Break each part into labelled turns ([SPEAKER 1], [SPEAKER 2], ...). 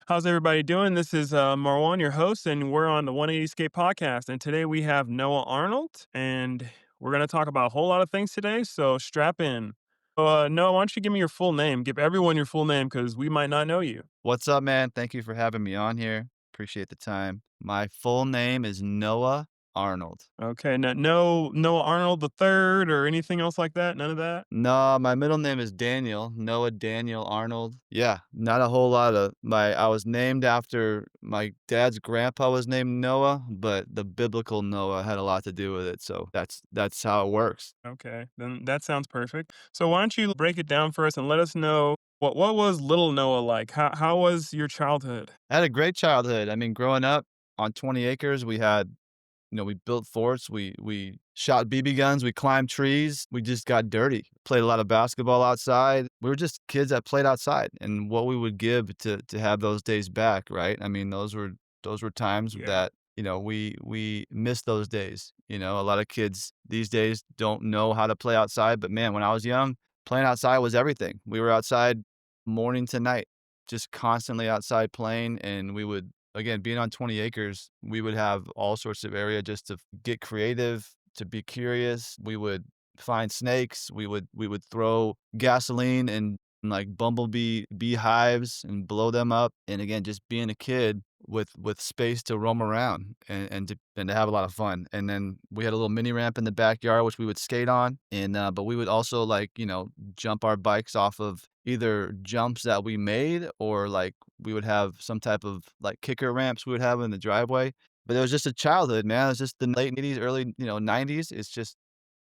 [SPEAKER 1] How's everybody doing? This is Marwan, your host, and we're on the 180 Escape podcast. And today we have Noah Arnold, and we're going to talk about a whole lot of things today. So strap in. Noah, why don't you give me your full name? Give everyone your full name because we might not know you.
[SPEAKER 2] What's up, man? Thank you for having me on here. Appreciate the time. My full name is Noah Arnold.
[SPEAKER 1] Okay, no Noah Arnold the third or anything else like that. None of that.
[SPEAKER 2] No, my middle name is Daniel, Noah Daniel Arnold. Yeah, not a whole lot of I was named after my dad's grandpa was named Noah, but the biblical Noah had a lot to do with it. So that's how it works.
[SPEAKER 1] Okay, then that sounds perfect. So why don't you break it down for us and let us know what was little Noah like? How was your childhood?
[SPEAKER 2] I had a great childhood. I mean, growing up on 20 acres, we had we built forts, we shot BB guns, we climbed trees, we just got dirty. Played a lot of basketball outside. We were just kids that played outside, and what we would give to have those days back, right? I mean, those were times
[SPEAKER 1] Yeah.
[SPEAKER 2] that, we miss those days. A lot of kids these days don't know how to play outside, but man, when I was young, playing outside was everything. We were outside morning to night, just constantly outside playing, and we would again, being on 20 acres, we would have all sorts of area just to get creative, to be curious. We would find snakes. We would throw gasoline and like bumblebee beehives and blow them up. And again, just being a kid with space to roam around and to have a lot of fun. And then we had a little mini ramp in the backyard which we would skate on. And but we would also like jump our bikes off of either jumps that we made or like we would have some type of like kicker ramps we would have in the driveway. But it was just a childhood, man. It was just the late 80s, early, 90s. It's just,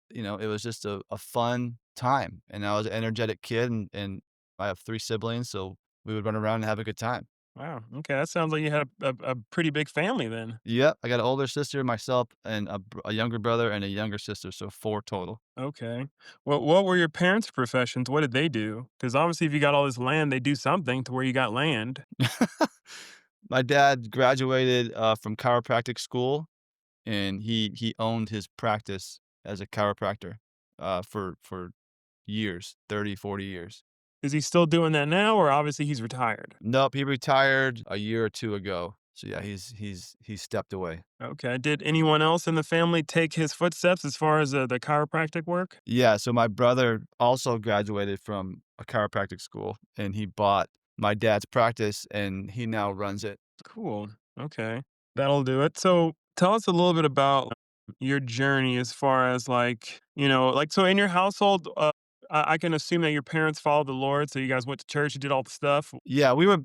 [SPEAKER 2] it was just a fun time. And I was an energetic kid and I have 3 siblings, so we would run around and have a good time.
[SPEAKER 1] Wow. Okay, that sounds like you had a pretty big family then.
[SPEAKER 2] Yep, I got an older sister, myself, and a younger brother and a younger sister, so 4 total.
[SPEAKER 1] Okay. What were your parents' professions? What did they do? Because obviously, if you got all this land, they do something to where you got land.
[SPEAKER 2] My dad graduated, from chiropractic school, and he owned his practice as a chiropractor, for years, 30, 40 years.
[SPEAKER 1] Is he still doing that now, or obviously he's retired?
[SPEAKER 2] Nope, he retired a year or 2 ago. So, yeah, he's stepped away.
[SPEAKER 1] Okay. Did anyone else in the family take his footsteps as far as the chiropractic work?
[SPEAKER 2] Yeah, so my brother also graduated from a chiropractic school, and he bought my dad's practice, and he now runs it.
[SPEAKER 1] Cool. Okay. That'll do it. So tell us a little bit about your journey as far as like, so in your household, I can assume that your parents followed the Lord. So you guys went to church, you did all the stuff.
[SPEAKER 2] Yeah, we were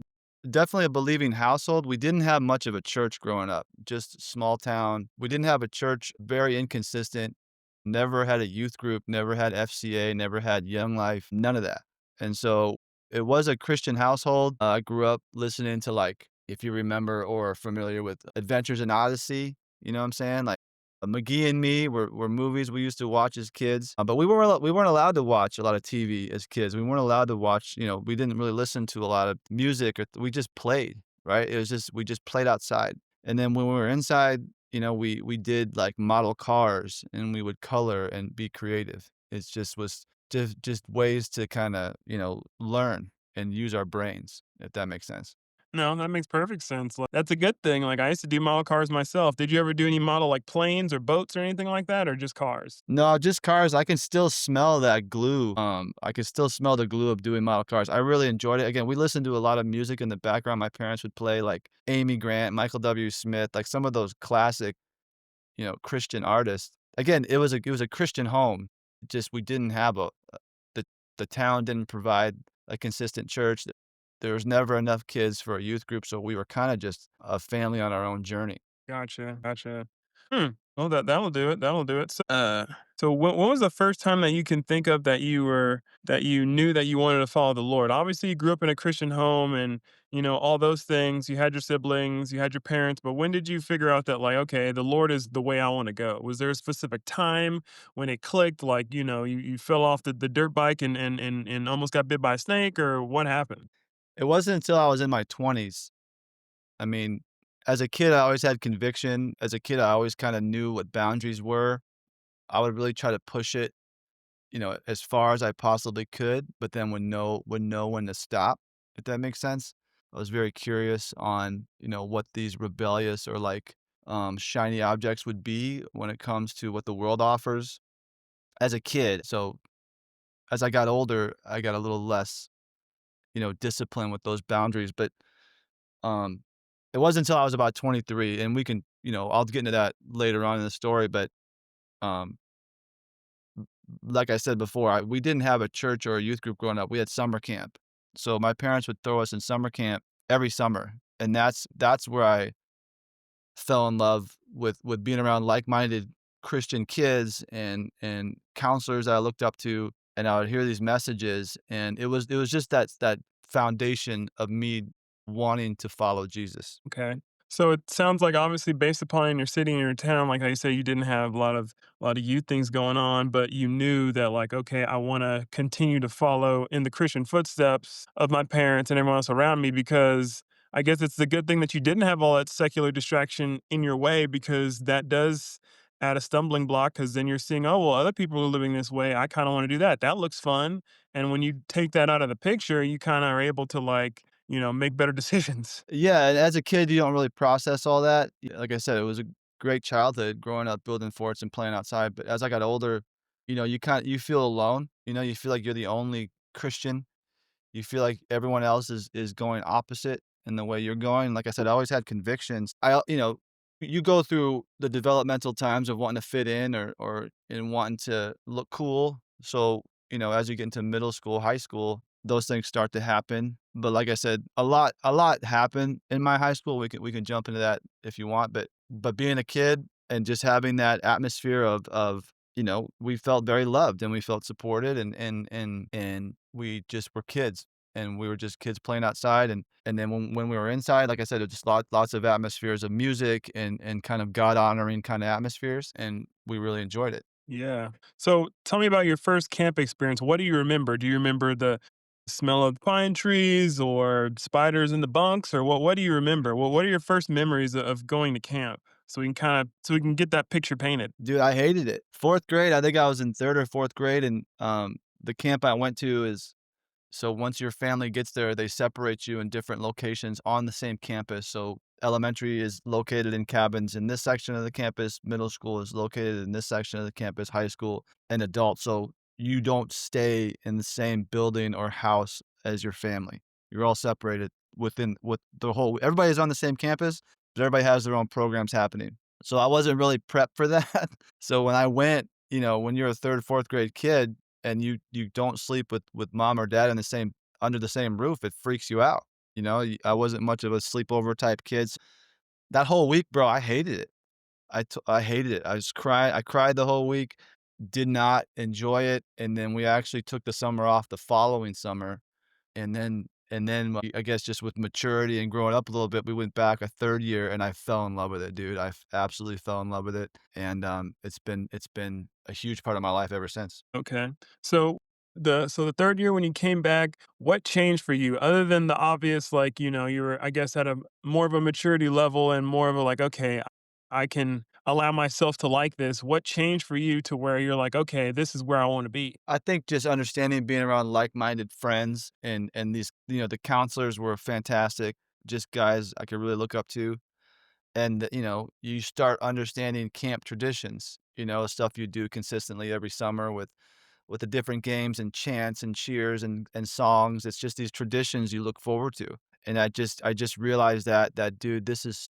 [SPEAKER 2] definitely a believing household. We didn't have much of a church growing up, just small town. We didn't have a church, very inconsistent. Never had a youth group, never had FCA, never had Young Life, none of that. And so it was a Christian household. I grew up listening to like, if you remember or are familiar with Adventures in Odyssey, you know what I'm saying? Like McGee and Me were movies we used to watch as kids, but we weren't allowed to watch a lot of TV as kids. We weren't allowed to watch, we didn't really listen to a lot of music, or we just played, right? It was just we just played outside. And then when we were inside, we did like model cars and we would color and be creative. It just was just ways to kind of, learn and use our brains, if that makes sense.
[SPEAKER 1] No, that makes perfect sense. Like, that's a good thing. Like I used to do model cars myself. Did you ever do any model like planes or boats or anything like that, or just cars?
[SPEAKER 2] No, just cars. I can still smell that glue. I can still smell the glue of doing model cars. I really enjoyed it. Again, we listened to a lot of music in the background. My parents would play like Amy Grant, Michael W. Smith, like some of those classic, Christian artists. Again, it was a Christian home. Just we didn't have the the town didn't provide a consistent church. There was never enough kids for a youth group, so we were kind of just a family on our own journey.
[SPEAKER 1] Gotcha, gotcha. Hmm. Well, that'll do it. That'll do it. So when was the first time that you can think of that you knew that you wanted to follow the Lord? Obviously, you grew up in a Christian home, and all those things. You had your siblings, you had your parents, but when did you figure out that like, okay, the Lord is the way I want to go? Was there a specific time when it clicked? Like, you fell off the dirt bike and almost got bit by a snake, or what happened?
[SPEAKER 2] It wasn't until I was in my 20s. I mean, as a kid, I always had conviction. As a kid, I always kind of knew what boundaries were. I would really try to push it, as far as I possibly could, but then would know when to stop, if that makes sense. I was very curious on, what these rebellious or like shiny objects would be when it comes to what the world offers as a kid. So as I got older, I got a little less, disciplined with those boundaries. But um, it wasn't until I was about 23, and we can, I'll get into that later on in the story. But um, like I said before, we didn't have a church or a youth group growing up. We had summer camp, so my parents would throw us in summer camp every summer, and that's where I fell in love with being around like-minded Christian kids and counselors that I looked up to, and I would hear these messages, and it was just that foundation of me wanting to follow Jesus.
[SPEAKER 1] Okay. So it sounds like obviously based upon your city and your town, like how you say you didn't have a lot of youth things going on, but you knew that like, okay, I want to continue to follow in the Christian footsteps of my parents and everyone else around me because I guess it's the good thing that you didn't have all that secular distraction in your way because that does add a stumbling block because then you're seeing, oh well, other people are living this way. I kind of want to do that. That looks fun. And when you take that out of the picture, you kind of are able to like, make better decisions.
[SPEAKER 2] Yeah, and as a kid, you don't really process all that. Like I said, it was a great childhood growing up building forts and playing outside, but as I got older, you feel alone, you feel like you're the only Christian. You feel like everyone else is going opposite in the way you're going. Like I said, I always had convictions. You go through the developmental times of wanting to fit in or wanting to look cool. So, as you get into middle school, high school, those things start to happen. But like I said, a lot happened in my high school. We can jump into that if you want, but being a kid and just having that atmosphere of we felt very loved and we felt supported and we just were kids and we were just kids playing outside and then when we were inside, like I said, it was just lots of atmospheres of music and kind of God honoring kind of atmospheres and we really enjoyed it.
[SPEAKER 1] Yeah. So tell me about your first camp experience. What do you remember? Do you remember the smell of pine trees or spiders in the bunks or what do you remember? What are your first memories of going to camp? So we can get that picture painted.
[SPEAKER 2] Dude, I hated it. 4th grade, I think I was in 3rd or 4th grade and the camp I went to is so once your family gets there, they separate you in different locations on the same campus. So elementary is located in cabins in this section of the campus, middle school is located in this section of the campus, high school and adult. So you don't stay in the same building or house as your family. You're all separated with the whole everybody's on the same campus, but everybody has their own programs happening. So I wasn't really prepped for that. So when I went, when you're a 3rd, 4th grade kid, and you don't sleep with mom or dad in the same under the same roof, it freaks you out, I wasn't much of a sleepover type kid. That whole week, bro, I hated it. I hated it. I cried the whole week, did not enjoy it, and then we actually took the summer off the following summer, and then I guess just with maturity and growing up a little bit, we went back a 3rd year, and I fell in love with it, dude. Absolutely fell in love with it, and, it's been a huge part of my life ever since.
[SPEAKER 1] Okay. So the third year when you came back, what changed for you other than the obvious like, you were I guess at a more of a maturity level and more of a like, okay, I can allow myself to like this. What changed for you to where you're like, okay, this is where I want to be?
[SPEAKER 2] I think just understanding being around like-minded friends and these the counselors were fantastic, just guys I could really look up to, and, you start understanding camp traditions, stuff you do consistently every summer with the different games and chants and cheers and songs. It's just these traditions you look forward to, and I just realized that, dude, this is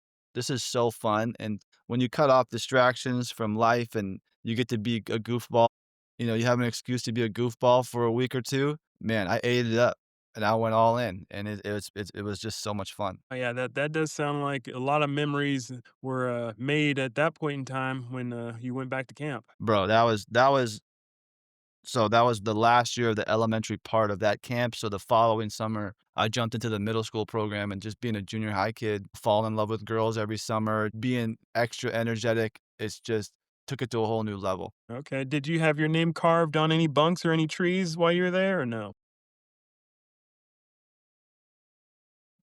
[SPEAKER 2] so fun, and when you cut off distractions from life and you get to be a goofball, you have an excuse to be a goofball for a week or 2, man, I ate it up, and I went all in, and it was just so much fun.
[SPEAKER 1] Oh, yeah, that does sound like a lot of memories were made at that point in time when you went back to camp.
[SPEAKER 2] Bro, that was the last year of the elementary part of that camp, so the following summer, I jumped into the middle school program and just being a junior high kid, falling in love with girls every summer, being extra energetic, it's just took it to a whole new level.
[SPEAKER 1] Okay. Did you have your name carved on any bunks or any trees while you were there or no?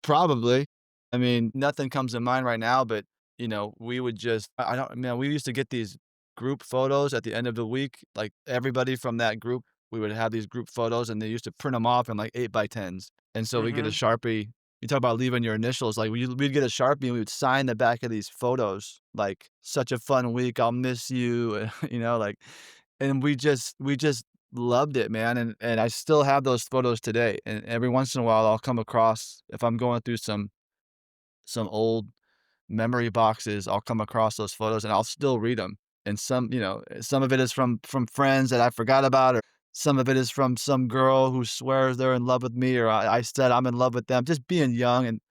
[SPEAKER 2] Probably. I mean, nothing comes to mind right now, but, we would just I don't man, we used to get these group photos at the end of the week, like, everybody from that group, we would have these group photos, and they used to print them off in, like, 8 by 10s, and so we get a
[SPEAKER 1] Mhm.
[SPEAKER 2] Sharpie You talk about leaving your initials, like, we'd get a Sharpie and we would sign the back of these photos, like, "Such a fun week, I'll miss you," like and we just loved it, man, and I still have those photos today, and every once in a while, I'll come across if I'm going through some old memory boxes, I'll come across those photos and I'll still read them. And some of it is from friends that I forgot about, or some of it is from some girl who swears they're in love with me, or I said I'm in love with them. Just being young and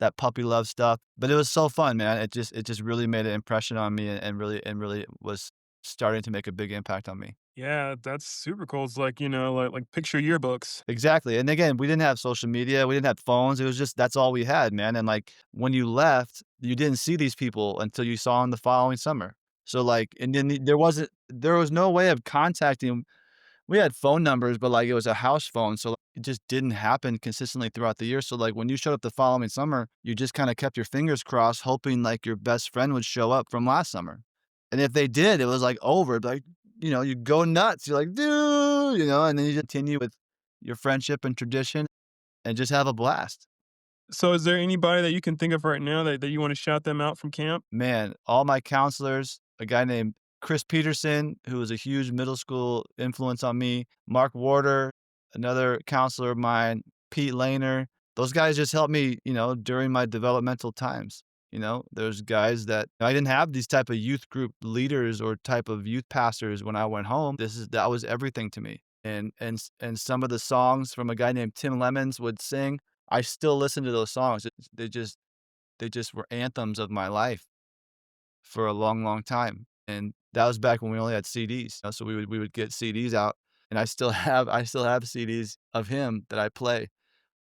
[SPEAKER 2] that puppy love stuff. But it was so fun, man. It just really made an impression on me and really was starting to make a big impact on me.
[SPEAKER 1] Yeah, that's super cool. It's like, like picture yearbooks.
[SPEAKER 2] Exactly, and again, we didn't have social media, we didn't have phones, it was just that's all we had, man, and, like, when you left, you didn't see these people until you saw 'em the following summer. So, like and then there was no way of contacting we had phone numbers, but, like, it was a house phone, so like, it just didn't happen consistently throughout the year, so, like, when you showed up the following summer, you just kinda kept your fingers crossed, hoping, like, your best friend would show up from last summer, and if they did, it was, like, over, like, you go nuts, you're like, "Dude," and then you continue with your friendship and tradition and just have a blast.
[SPEAKER 1] So is there anybody that you can think of right now that you want to shout them out from camp?
[SPEAKER 2] Man, all my counselors, a guy named Chris Peterson, who was a huge middle school influence on me, Mark Warder, another counselor of mine, Pete Lehner. Those guys just helped me, during my developmental times. There's guys that I didn't have these type of youth group leaders or type of youth pastors when I went home. That was everything to me. And some of the songs from a guy named Tim Lemons would sing. I still listen to those songs. They just were anthems of my life for a long, long time, and that was back when we only had CDs, so we would get CDs out, and I still have CDs of him that I play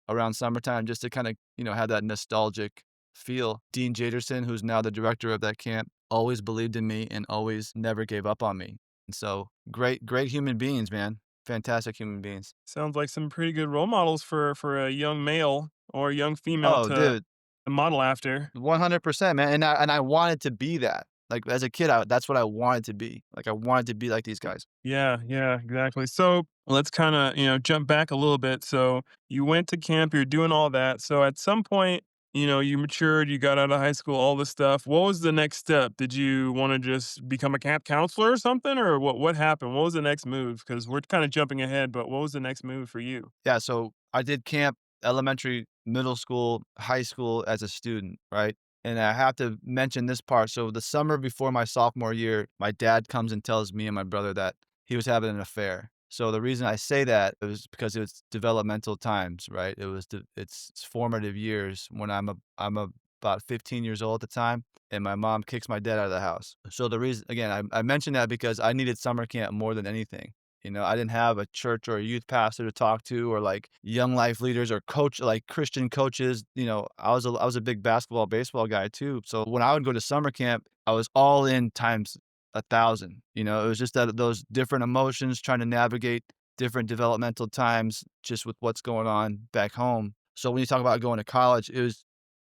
[SPEAKER 2] around summertime just to kinda, have that nostalgic feel. Dean Jaderson, who's now the director of that camp, always believed in me and always never gave up on me, and so great human beings, man. Fantastic human beings.
[SPEAKER 1] Sounds like some pretty good role models for a young male or a young female
[SPEAKER 2] Oh,
[SPEAKER 1] to
[SPEAKER 2] dude,
[SPEAKER 1] model after.
[SPEAKER 2] 100%, man, and I wanted to be that. Like, as a kid, that's what I wanted to be. Like, I wanted to be like these guys.
[SPEAKER 1] Yeah, yeah, exactly. So let's kind of, jump back a little bit. So you went to camp, you're doing all that. So at some point, you matured, you got out of high school, all this stuff. What was the next step? Did you want to just become a camp counselor or something? Or what happened? What was the next move? Because we're kind of jumping ahead, but what was the next move for you?
[SPEAKER 2] Yeah, so I did camp, elementary, middle school, high school as a student, right? And I have to mention this part. So the summer before my sophomore year, my dad comes and tells me and my brother that he was having an affair. So the reason I say that is because it was developmental times, right? It's formative years when I'm about 15 years old at the time, and my mom kicks my dad out of the house. So the reason again, I mentioned that because I needed summer camp more than anything. I didn't have a church or a youth pastor to talk to or like young life leaders or coach like Christian coaches. I was a big basketball, baseball guy too. So when I would go to summer camp, I was all in times 1,000. It was just that those different emotions trying to navigate different developmental times just with what's going on back home. So when you talk about going to college, it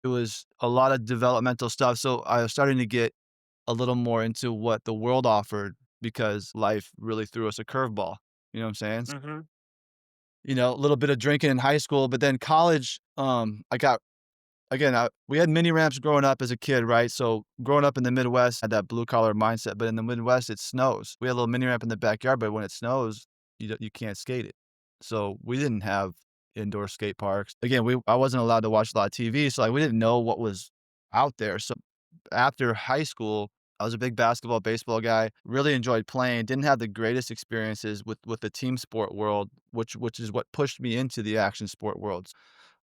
[SPEAKER 2] was a lot of developmental stuff. So I was starting to get a little more into what the world offered because life really threw us a curveball. You know what I'm saying?
[SPEAKER 1] Hmm.
[SPEAKER 2] A little bit of drinking in high school, but then college, I got again, we had mini ramps growing up as a kid, right? So growing up in the Midwest, I had that blue collar mindset, but in the Midwest, it snows. We had a little mini ramp in the backyard, but when it snows, you can't skate it. So we didn't have indoor skate parks. Again, I wasn't allowed to watch a lot of TV, so like we didn't know what was out there. So after high school, I was a big basketball, baseball guy. Really enjoyed playing. Didn't have the greatest experiences with the team sport world, which is what pushed me into the action sport worlds.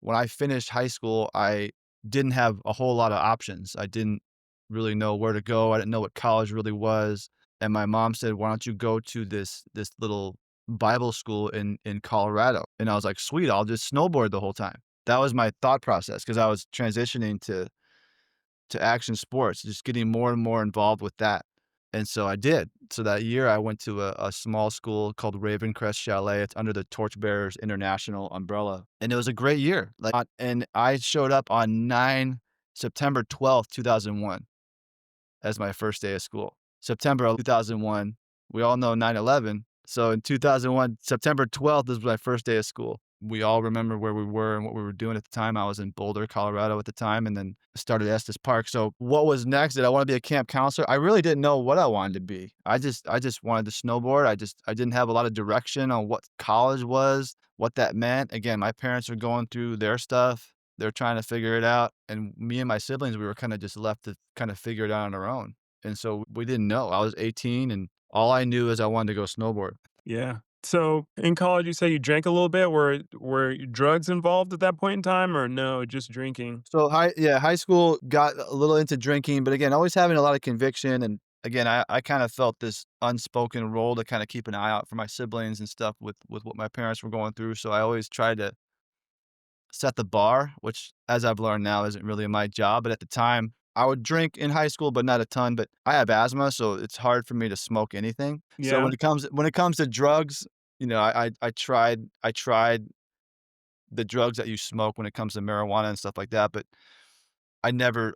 [SPEAKER 2] When I finished high school, I didn't have a whole lot of options. I didn't really know where to go. I didn't know what college really was. And my mom said, "Why don't you go to this little Bible school in Colorado?" And I was like, "Sweet, I'll just snowboard the whole time." That was my thought process because I was transitioning to action sports, just getting more and more involved with that. And so I did. So that year I went to a small school called Ravencrest Chalet. It's under the Torchbearers International umbrella. And it was a great year. And I showed up on September 12th, 2001 as my first day of school. September of 2001, we all know 9/11. So in 2001, September 12th is my first day of school. we all remember where we were and what we were doing at the time. I was in Boulder, Colorado at the time, and then started Estes Park. So what was next? Did I want to be a camp counselor? I really didn't know what I wanted to be. I just wanted to snowboard. I didn't have a lot of direction on what college was, what that meant. Again, my parents are going through their stuff. They're trying to figure it out. And me and my siblings, we were kind of just left to kind of figure it out on our own. And so we didn't know. I was 18 and all I knew is I wanted to go snowboard.
[SPEAKER 1] Yeah. So in college, you say you drank a little bit. Were drugs involved at that point in time, or no, just drinking?
[SPEAKER 2] So high school got a little into drinking, but again, always having a lot of conviction. And again, I kind of felt this unspoken role to kind of keep an eye out for my siblings and stuff with what my parents were going through. So I always tried to set the bar, which as I've learned now isn't really my job. But at the time, I would drink in high school, but not a ton. But I have asthma, so it's hard for me to smoke anything. So
[SPEAKER 1] Yeah.
[SPEAKER 2] when it comes to drugs, I tried the drugs that you smoke when it comes to marijuana and stuff like that, but I never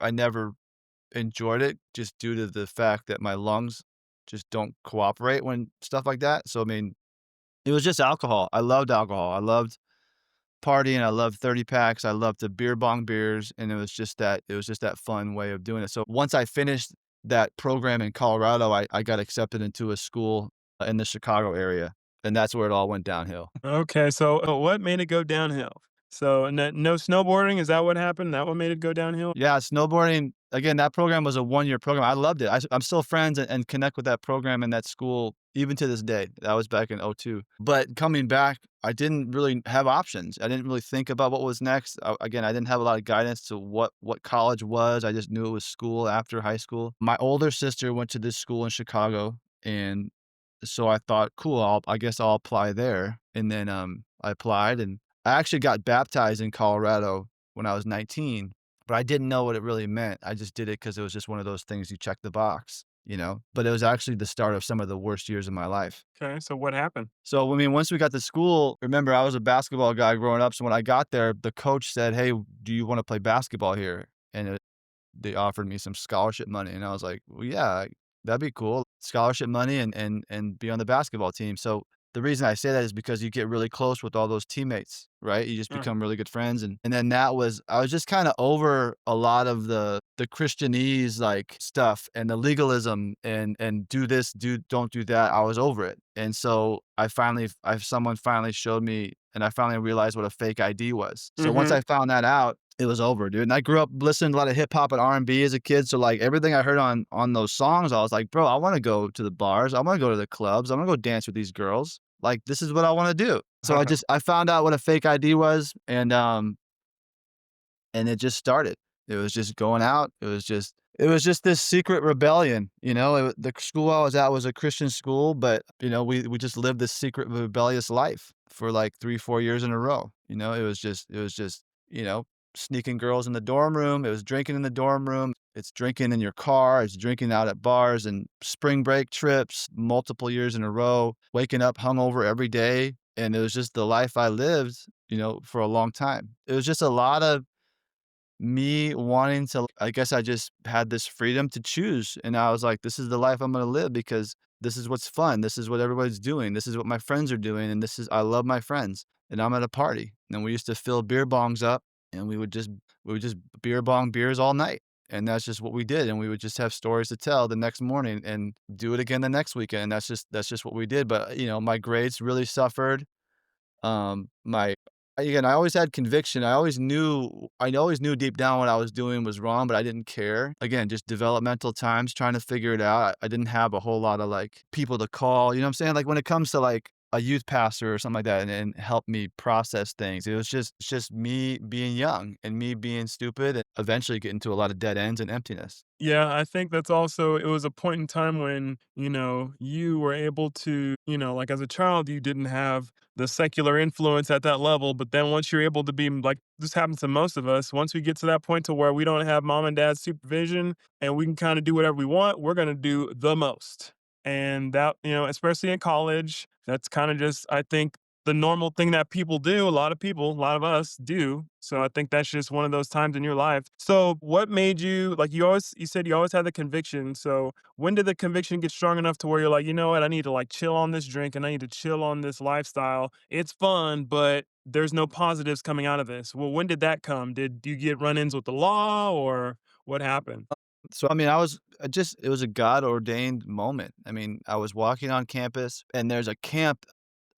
[SPEAKER 2] enjoyed it just due to the fact that my lungs just don't cooperate when stuff like that. So, I mean, it was just alcohol. I loved alcohol. I loved partying. I loved 30 packs. I loved the beer bong beers. And it was just that fun way of doing it. So once I finished that program in Colorado, I got accepted into a school in the Chicago area. And that's where it all went downhill.
[SPEAKER 1] Okay. So what made it go downhill? So no snowboarding. Is that what happened? That what made it go downhill?
[SPEAKER 2] Yeah, snowboarding, again, that program was a one-year program. I loved it. I'm still friends and connect with that program and that school even to this day. That was back in '02. But coming back, I didn't really have options. I didn't really think about what was next. Again, I didn't have a lot of guidance to what college was. I just knew it was school after high school. My older sister went to this school in Chicago, and so I thought, "Cool, I guess I'll apply there." And then, I applied, and I actually got baptized in Colorado when I was 19, but I didn't know what it really meant. I just did it because it was just one of those things you check the box, you know? But it was actually the start of some of the worst years of my life.
[SPEAKER 1] Okay. So what happened?
[SPEAKER 2] So, I mean, once we got to school, remember, I was a basketball guy growing up, so when I got there, the coach said, "Hey, do you wanna play basketball here?" And they offered me some scholarship money, and I was like, "Well, yeah, that'd be cool. Scholarship money and be on the basketball team." So, the reason I say that is because you get really close with all those teammates, right? You just
[SPEAKER 1] Uh,
[SPEAKER 2] become really good friends, and then I was just kinda over a lot of the Christianese, like, stuff and the legalism and do this, don't do that. I was over it, and so someone finally showed me, and I finally realized what a fake ID was. So once
[SPEAKER 1] mm-hmm.
[SPEAKER 2] I found that out, it was over, dude. And I grew up listening to a lot of hip hop and R&B as a kid, so, like, everything I heard on those songs, I was like, "Bro, I wanna go to the bars. I wanna go to the clubs. I wanna go dance with these girls. Like, this is what I wanna do." So I found out what a fake ID was, and it just started. It was just going out. It was just this secret rebellion, you know? The school I was at was a Christian school, but, we just lived this secret rebellious life for, like, 3, 4 years in a row, you know? It was just, you know, sneaking girls in the dorm room. It was drinking in the dorm room. It's drinking in your car. It's drinking out at bars and spring break trips multiple years in a row, waking up hungover every day, and it was just the life I lived, for a long time. It was just a lot of me wanting to, I guess I just had this freedom to choose, and I was like, "This is the life I'm gonna live because this is what's fun. This is what everybody's doing. This is what my friends are doing, and I love my friends." And I'm at a party, and we used to fill beer bongs up, and we would just beer bong beers all night, and that's just what we did, and we would just have stories to tell the next morning and do it again the next weekend, and that's just what we did. But, my grades really suffered. My Again, I always had conviction. I always knew deep down what I was doing was wrong, but I didn't care. Again, just developmental times trying to figure it out. I didn't have a whole lot of, like, people to call, you know what I'm saying? Like, when it comes to, like, a youth pastor or something like that and help me process things. It's just me being young and me being stupid and eventually getting to a lot of dead ends and emptiness.
[SPEAKER 1] Yeah, I think that's also it was a point in time when, you were able to, like as a child, you didn't have the secular influence at that level. But then once you're able to be like this happens to most of us, once we get to that point to where we don't have mom and dad's supervision and we can kind of do whatever we want, we're gonna do the most. And that, especially in college, that's kind of just I think the normal thing that people do, a lot of people, a lot of us do. So I think that's just one of those times in your life. So what made you like you said you always had the conviction. So when did the conviction get strong enough to where you're like, you know what, I need to like chill on this drink and I need to chill on this lifestyle. It's fun, but there's no positives coming out of this. Well, when did that come? Did you get run-ins with the law or what happened?
[SPEAKER 2] So, I mean, I was just it was a God ordained moment. I mean, I was walking on campus and there's a camp.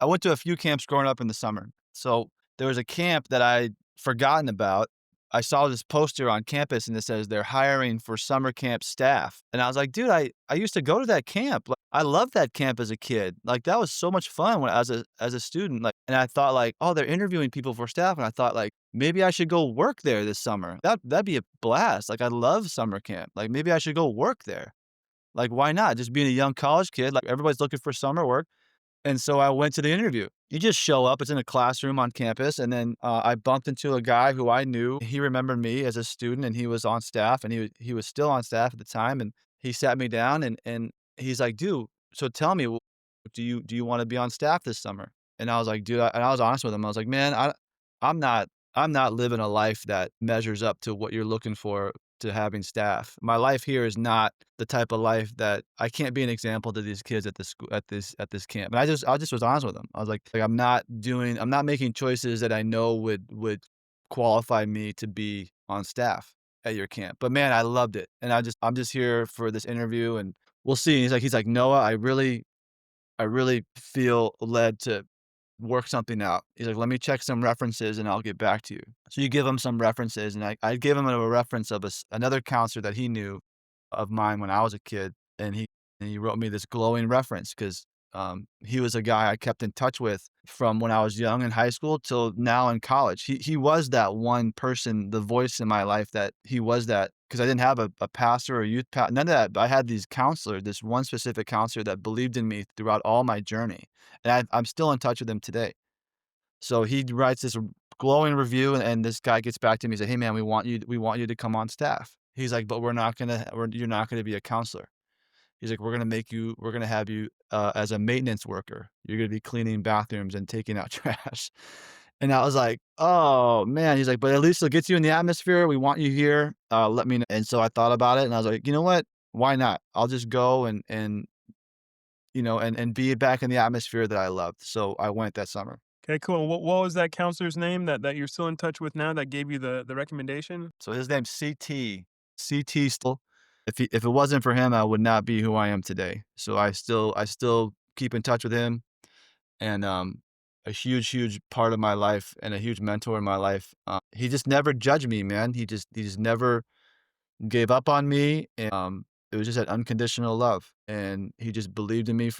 [SPEAKER 2] I went to a few camps growing up in the summer. So there was a camp that I'd forgotten about. I saw this poster on campus and it says they're hiring for summer camp staff. And I was like, dude, I used to go to that camp. Like, I loved that camp as a kid. Like that was so much fun when as a student. Like, and I thought like, oh, they're interviewing people for staff. And I thought like, maybe I should go work there this summer. That'd be a blast. Like I love summer camp. Like maybe I should go work there. Like why not? Just being a young college kid, like everybody's looking for summer work. And so I went to the interview. You just show up, it's in a classroom on campus, and then, I bumped into a guy who I knew. He remembered me as a student, and he was on staff, and he was still on staff at the time, and he sat me down, and he's like, "Dude, so tell me, do you wanna be on staff this summer?" And I was like, "Dude," and I was honest with him. I was like, "Man, I'm not I'm not living a life that measures up to what you're looking for to having staff. My life here is not the type of life that I can't be an example to these kids at this school at this camp." And I just was honest with them. I was like, I'm not making choices that I know would qualify me to be on staff at your camp. But man, I loved it. And I'm just here for this interview and we'll see. He's like, "Noah, I really feel led to work something out." He's like, "Let me check some references and I'll get back to you." So you give him some references, and I gave him a reference of another counselor that he knew of mine when I was a kid, and he wrote me this glowing reference because he was a guy I kept in touch with from when I was young in high school till now in college. He was that one person, the voice in my life that he was that because I didn't have a pastor or youth none of that. But I had these counselors, this one specific counselor that believed in me throughout all my journey, and I'm still in touch with him today. So he writes this glowing review, and this guy gets back to me and said, "Hey man, we want you to come on staff." He's like, "But you're not gonna be a counselor." He's like, we're gonna have you as a maintenance worker. You're gonna be cleaning bathrooms and taking out trash." And I was like, "Oh man." He's like, "But at least it gets you in the atmosphere. We want you here. Let me know." And so I thought about it and I was like, you know what? Why not? I'll just go and be back in the atmosphere that I loved. So I went that summer.
[SPEAKER 1] Okay, cool. And what was that counselor's name that you're still in touch with now that gave you the recommendation?
[SPEAKER 2] So his name's CT. CT still. If it wasn't for him, I would not be who I am today. So I still keep in touch with him and a huge part of my life and a huge mentor in my life. He just never judged me, man. He just never gave up on me, and, it was just that unconditional love, and he just believed in me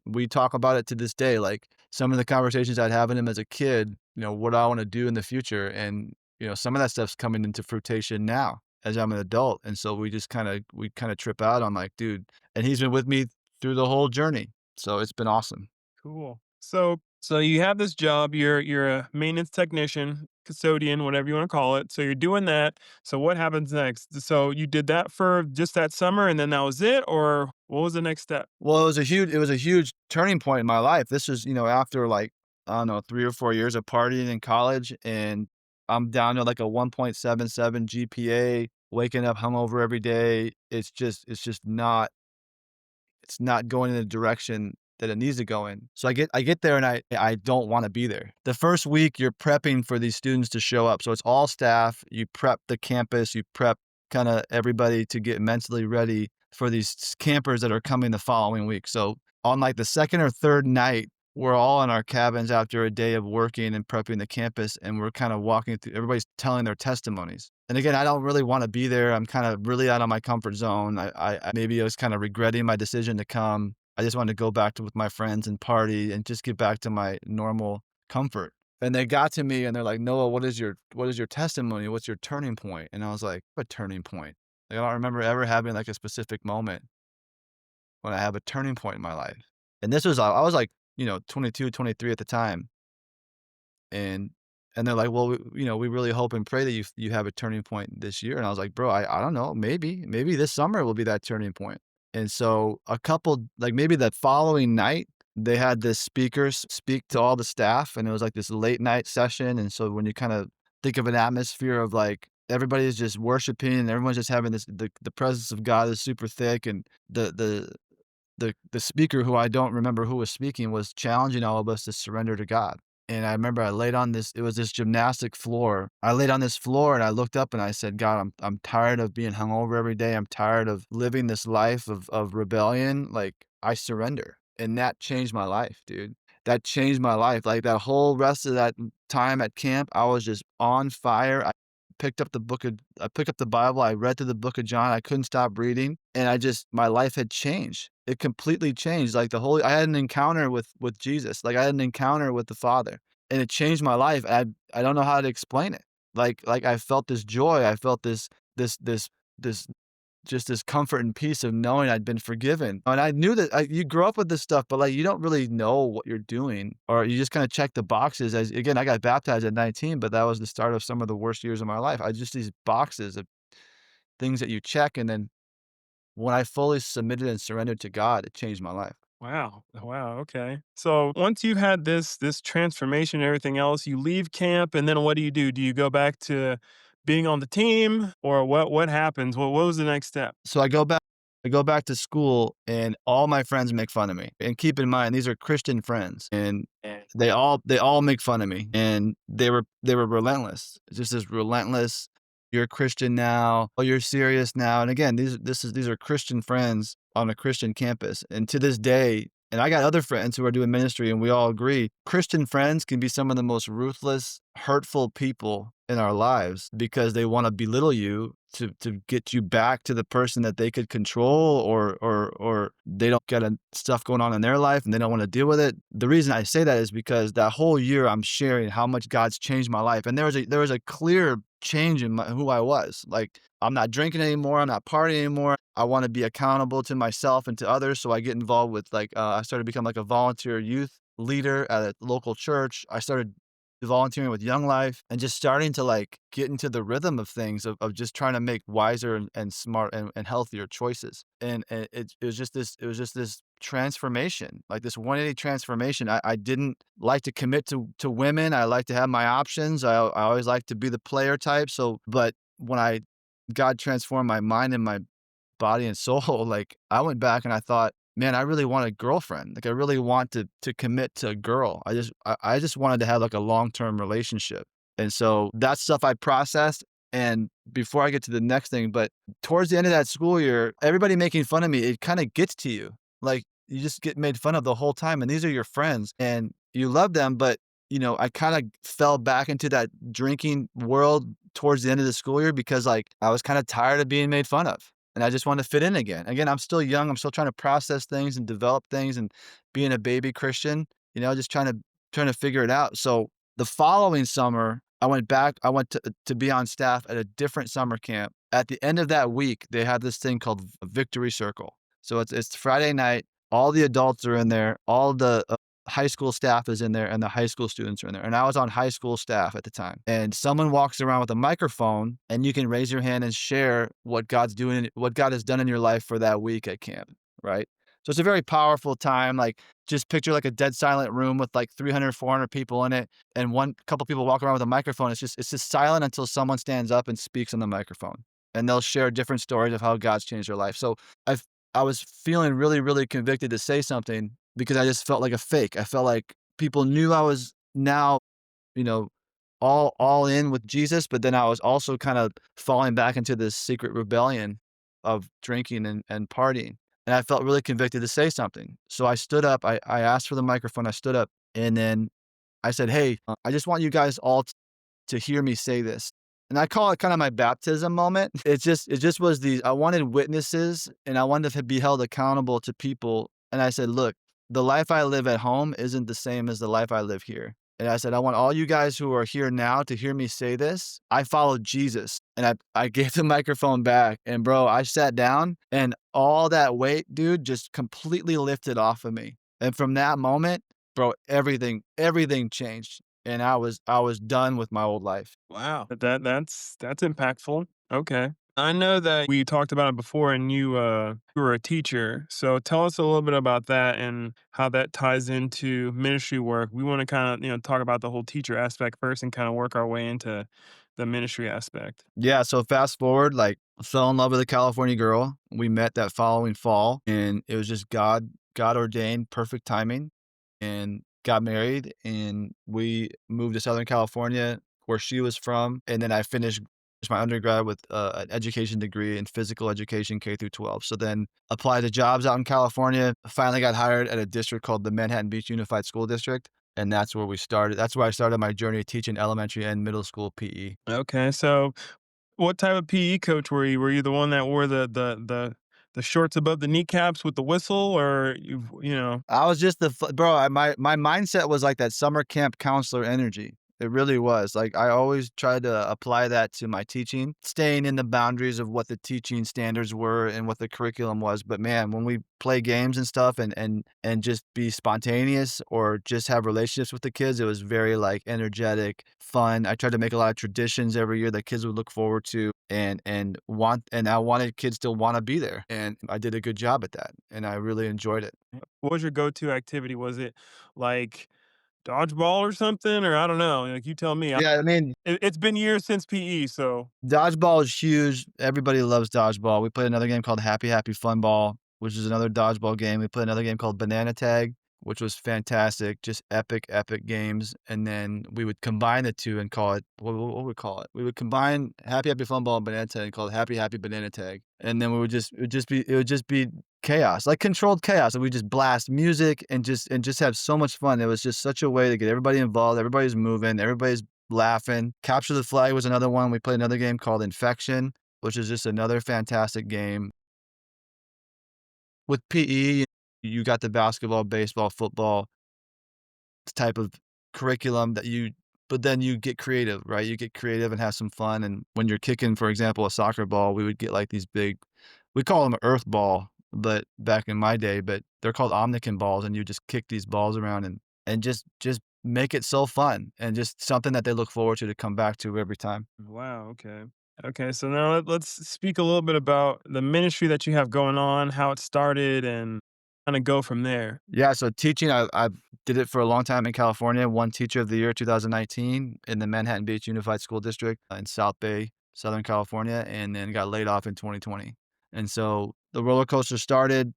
[SPEAKER 2] we talk about it to this day, like, some of the conversations I'd have with him as a kid, what do I wanna do in the future, and, some of that stuff's coming into fruition now as I'm an adult, and so we kinda trip out. I'm like, "Dude," and he's been with me through the whole journey, so it's been awesome.
[SPEAKER 1] Cool. So you have this job, you're a maintenance technician, custodian, whatever you want to call it. So you're doing that. So what happens next? So you did that for just that summer and then that was it, or what was the next step?
[SPEAKER 2] Well, it was a huge turning point in my life. This was, after like, I don't know, 3 or 4 years of partying in college, and I'm down to like a 1.77 GPA, waking up hungover every day. It's not going in the direction that it needs to go in. So I get there and I don't wanna be there. The first week, you're prepping for these students to show up. So it's all staff. You prep the campus, you prep kinda everybody to get mentally ready for these campers that are coming the following week. So on, like, the 2nd or 3rd night, we're all in our cabins after a day of working and prepping the campus, and we're kinda walking through everybody's telling their testimonies. And again, I don't really wanna be there. I'm kinda really out of my comfort zone. Maybe I was kinda regretting my decision to come. I just wanted to go back to with my friends and party and just get back to my normal comfort. And they got to me and they're like, "Noah, what is your testimony? What's your turning point?" And I was like, "What turning point?" Like, I don't remember ever having, like, a specific moment when I have a turning point in my life. And this was I was, like, 22, 23 at the time, and they're like, "Well, we really hope and pray that you have a turning point this year." And I was like, "Bro, I don't know, maybe this summer will be that turning point." And so a couple like, maybe that following night, they had this speaker speak to all the staff, and it was like this late night session, and so when you kinda think of an atmosphere of, like, everybody's just worshiping and everyone's just having the presence of God is super thick, and the speaker, who I don't remember who was speaking, was challenging all of us to surrender to God. And I remember I laid on this, it was this gymnastic floor. I laid on this floor and I looked up and I said, God, I'm tired of being hungover every day. I'm tired of living this life of rebellion. Like, I surrender. And that changed my life, dude. That changed my life. Like, that whole rest of that time at camp, I was just on fire. I picked up the Bible, I read through the book of John, I couldn't stop reading, and my life had changed. It completely changed, like, I had an encounter with Jesus, like, I had an encounter with the Father, and it changed my life. I don't know how to explain it. Like, I felt this joy, I felt this just this comfort and peace of knowing I'd been forgiven. And I knew that you grow up with this stuff, but like you don't really know what you're doing, or you just kind of check the boxes. As again, I got baptized at 19, but that was the start of some of the worst years of my life. I just these boxes of things that you check, and then when I fully submitted and surrendered to God, it changed my life.
[SPEAKER 1] Wow. Wow. Okay. So once you've had this transformation and everything else, you leave camp, and then what do? Do you go back to being on the team, or what happens? What was the next step?
[SPEAKER 2] So I go back to school and all my friends make fun of me. And keep in mind, these are Christian friends and they all make fun of me. And they were relentless. It's just this relentless, you're a Christian now, oh, you're serious now. And again, these are Christian friends on a Christian campus. And to this day, and I got other friends who are doing ministry, and we all agree Christian friends can be some of the most ruthless, hurtful people in our lives because they want to belittle you to get you back to the person that they could control, or they don't get stuff going on in their life and they don't want to deal with it. The reason I say that is because that whole year I'm sharing how much God's changed my life, and there was a clear change in who I was. Like, I'm not drinking anymore, I'm not partying anymore. I want to be accountable to myself and to others, so I get involved with I started to become like a volunteer youth leader at a local church. I started volunteering with Young Life and just starting to like get into the rhythm of things of just trying to make wiser and smart and healthier choices. And it was just this transformation, like this 180 transformation. I didn't like to commit to women. I like to have my options. I always like to be the player type. So, but when I God transformed my mind and my body and soul, like, I went back and I thought, "Man, I really want a girlfriend. Like, I really want to commit to a girl." I just wanted to have, like, a long-term relationship. And so that stuff I processed, and before I get to the next thing, but towards the end of that school year, everybody making fun of me, it kinda gets to you. Like, you just get made fun of the whole time, and these are your friends, and you love them, but, I kinda fell back into that drinking world towards the end of the school year because, like, I was kinda tired of being made fun of, and I just wanted to fit in again. Again, I'm still young, I'm still trying to process things and develop things and being a baby Christian, just trying to figure it out. So, the following summer, I went to be on staff at a different summer camp. At the end of that week, they had this thing called Victory Circle. So it's Friday night, all the adults are in there, all the, high school staff is in there, and the high school students are in there, and I was on high school staff at the time. And someone walks around with a microphone, and you can raise your hand and share what God has done in your life for that week at camp, right? So it's a very powerful time, like, just picture, like, a dead silent room with, like, 300, 400 people in it, and one couple people walk around with a microphone. It's just silent until someone stands up and speaks on the microphone, and they'll share different stories of how God's changed their life. So I I was feeling really, really convicted to say something because I just felt like a fake. I felt like people knew I was now, you know, all in with Jesus, but then I was also kind of falling back into this secret rebellion of drinking and partying. And I felt really convicted to say something. So I stood up, I asked for the microphone, I stood up, and then I said, "Hey, I just want you guys all to hear me say this." And I call it kind of my baptism moment. It just was these I wanted witnesses and I wanted to be held accountable to people. And I said, "Look, the life I live at home isn't the same as the life I live here." And I said, "I want all you guys who are here now to hear me say this. I followed Jesus." And I gave the microphone back. And bro, I sat down and all that weight, dude, just completely lifted off of me. And from that moment, bro, everything changed. And I was done with my old life.
[SPEAKER 1] Wow. That's impactful. Okay. I know that we talked about it before, and you were a teacher. So tell us a little bit about that and how that ties into ministry work. We want to kind of, talk about the whole teacher aspect first and kind of work our way into the ministry aspect.
[SPEAKER 2] Yeah, so fast forward, like, I fell in love with a California girl. We met that following fall, and it was just God ordained perfect timing. And got married, and we moved to Southern California, where she was from, and then I finished my undergrad with, an education degree in physical education K through 12. So then applied to jobs out in California, finally got hired at a district called the Manhattan Beach Unified School District, and that's where we started. That's where I started my journey teaching elementary and middle school PE.
[SPEAKER 1] Okay, so what type of PE coach were you? Were you the one that wore the shorts above the kneecaps with the whistle, or you know?
[SPEAKER 2] I was just the bro. My mindset was like that summer camp counselor energy. It really was. Like I always tried to apply that to my teaching, staying in the boundaries of what the teaching standards were and what the curriculum was. But man, when we play games and stuff and just be spontaneous or just have relationships with the kids, it was very like energetic, fun. I tried to make a lot of traditions every year that kids would look forward to and I wanted kids to want to be there. And I did a good job at that. And I really enjoyed it.
[SPEAKER 1] What was your go-to activity? Was it like dodgeball or something, or I don't know? Like you tell me.
[SPEAKER 2] Yeah, I mean,
[SPEAKER 1] It's been years since PE, so
[SPEAKER 2] dodgeball is huge. Everybody loves dodgeball. We played another game called Happy Happy Fun Ball, which is another dodgeball game. We played another game called Banana Tag, which was fantastic. Just epic, epic games. And then we would combine the two and call it what would we call it? We would combine Happy Happy Fun Ball and Banana Tag and call it Happy Happy Banana Tag. And then we would just it would just be chaos, like controlled chaos. And we just blast music and just have so much fun. It was just such a way to get everybody involved. Everybody's moving, everybody's laughing. Capture the Flag was another one. We played another game called Infection, which is just another fantastic game. With PE, you got the basketball, baseball, football type of curriculum that you but then you get creative, right? You get creative and have some fun, and when you're kicking, for example, a soccer ball, we would get, like, these big we call them earth ball, but back in my day, but they're called omnikin balls, and you just kick these balls around and just make it so fun and just something that they look forward to come back to every time.
[SPEAKER 1] wow. Okay. Okay. So now let's speak a little bit about the ministry that you have going on, how it started, and kind of go from there.
[SPEAKER 2] Yeah, so teaching, I did it for a long time in California, won Teacher of the Year 2019 in the Manhattan Beach Unified School District in South Bay, Southern California, and then got laid off in 2020. And so the roller coaster started.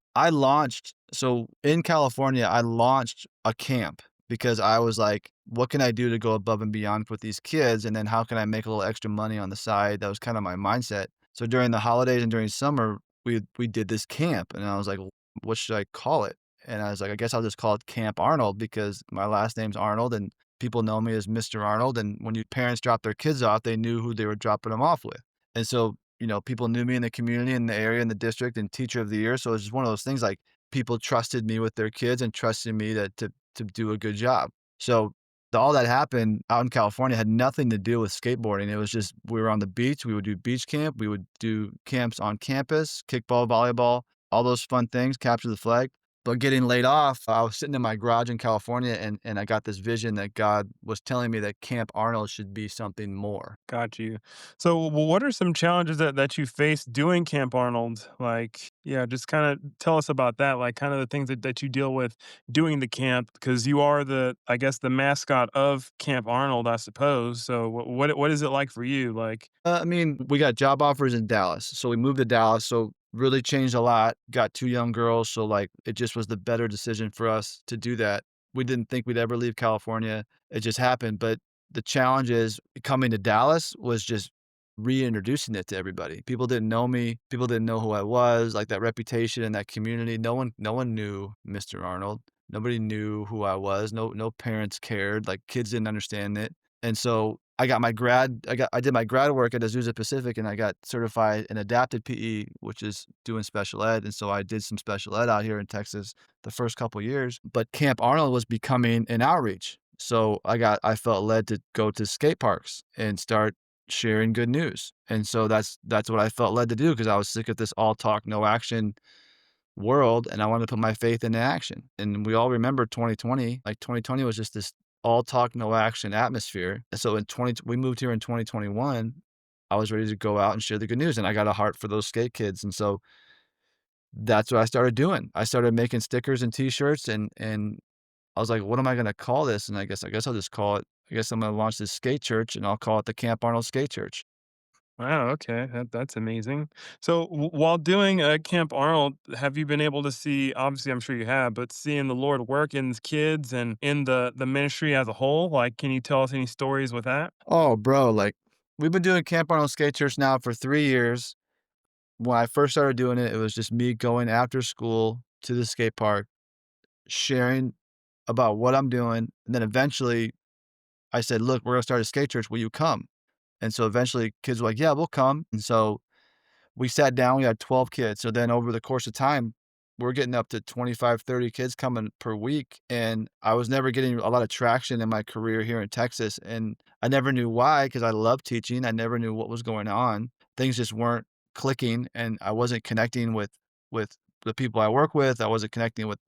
[SPEAKER 2] So in California, I launched a camp because I was like, what can I do to go above and beyond with these kids? And then how can I make a little extra money on the side? That was kind of my mindset. So during the holidays and during summer, we did this camp, and I was like, what should I call it? And I was like, I guess I'll just call it Camp Arnold because my last name's Arnold and people know me as Mr. Arnold. And when your parents drop their kids off, they knew who they were dropping them off with. And so, people knew me in the community, in the area, in the district, and Teacher of the Year. So it was just one of those things like people trusted me with their kids and trusted me to do a good job. So all that happened out in California had nothing to do with skateboarding. It was just we were on the beach. We would do beach camp. We would do camps on campus, kickball, volleyball, all those fun things, capture the flag. But getting laid off, I was sitting in my garage in California and I got this vision that God was telling me that Camp Arnold should be something more.
[SPEAKER 1] Got you. So, what are some challenges that you faced doing Camp Arnold? Like, yeah, just kind of tell us about that. Like, kind of the things that you deal with doing the camp, because you are I guess, the mascot of Camp Arnold, I suppose. So, what is it like for you? Like,
[SPEAKER 2] I mean, we got job offers in Dallas. So we moved to Dallas. So really changed a lot. Got 2 young girls. So like it just was the better decision for us to do that. We didn't think we'd ever leave California. It just happened. But the challenge is coming to Dallas was just reintroducing it to everybody. People didn't know me. People didn't know who I was. Like that reputation in that community. No one knew Mr. Arnold. Nobody knew who I was. No parents cared. Like kids didn't understand it. And so I did my grad work at Azusa Pacific, and I got certified in adapted PE, which is doing special ed, and so I did some special ed out here in Texas the first couple years, but Camp Arnold was becoming an outreach. So I felt led to go to skate parks and start sharing good news. And so that's what I felt led to do because I was sick of this all talk, no action world, and I wanted to put my faith into action. And we all remember 2020, like 2020 was just this all talk, no action atmosphere. And so we moved here in 2021. I was ready to go out and share the good news, and I got a heart for those skate kids. And so that's what I started doing. I started making stickers and T-shirts, and I was like, "What am I going to call this?" And I guess I'll just call it. I guess I'm going to launch this skate church, and I'll call it the Camp Arnold Skate Church.
[SPEAKER 1] Wow, okay, that's amazing. So, while doing Camp Arnold, have you been able to see? Obviously, I'm sure you have, but seeing the Lord work in kids and in the ministry as a whole. Like, can you tell us any stories with that?
[SPEAKER 2] Oh, bro, like, we've been doing Camp Arnold Skate Church now for 3 years. When I first started doing it, it was just me going after school to the skate park, sharing about what I'm doing, and then eventually I said, "Look, we're gonna start a skate church, will you come?" And so eventually kids were like, "Yeah, we'll come." And so we sat down, we had 12 kids. So then over the course of time, we're getting up to 25, 30 kids coming per week. And I was never getting a lot of traction in my career here in Texas. And I never knew why, because I love teaching. I never knew what was going on. Things just weren't clicking and I wasn't connecting with the people I work with. I wasn't connecting with,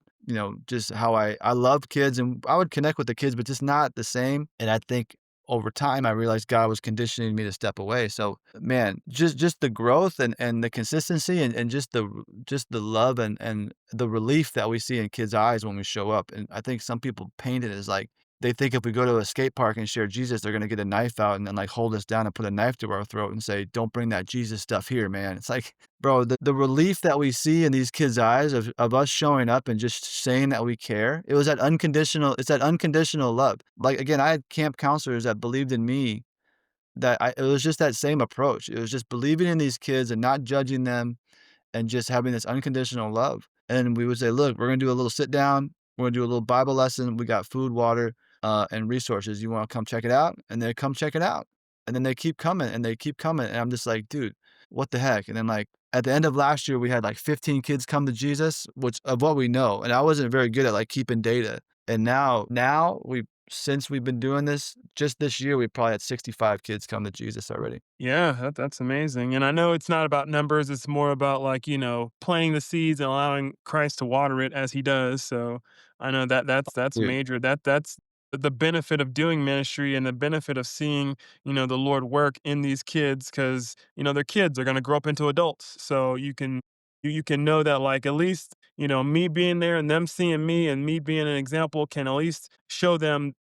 [SPEAKER 2] just how I love kids and I would connect with the kids, but just not the same. And I think over time, I realized God was conditioning me to step away. So, man, just the growth and the consistency and just the love and the relief that we see in kids' eyes when we show up. And I think some people paint it as like they think if we go to a skate park and share Jesus, they're gonna get a knife out and then like hold us down and put a knife to our throat and say, "Don't bring that Jesus stuff here, man." It's like, bro, the relief that we see in these kids' eyes of us showing up and just saying that we care, it's that unconditional love. Like, again, I had camp counselors that believed in me it was just that same approach. It was just believing in these kids and not judging them and just having this unconditional love. And we would say, "Look, we're gonna do a little sit down. We're gonna do a little Bible lesson. We got food, water, and resources. You wanna come check it out?" And they come check it out. And then they keep coming and they keep coming. And I'm just like, dude, what the heck? And then like at the end of last year, we had like 15 kids come to Jesus, which of what we know. And I wasn't very good at like keeping data. And now since we've been doing this, just this year, we probably had 65 kids come to Jesus already.
[SPEAKER 1] Yeah, that's amazing. And I know it's not about numbers, it's more about like, planting the seeds and allowing Christ to water it as he does. So I know that's
[SPEAKER 2] Dude,
[SPEAKER 1] major. That's the benefit of doing ministry and the benefit of seeing, the Lord work in these kids because, they're kids, they're gonna grow up into adults. So you can know that like at least, me being there and them seeing me and me being an example can at least show them,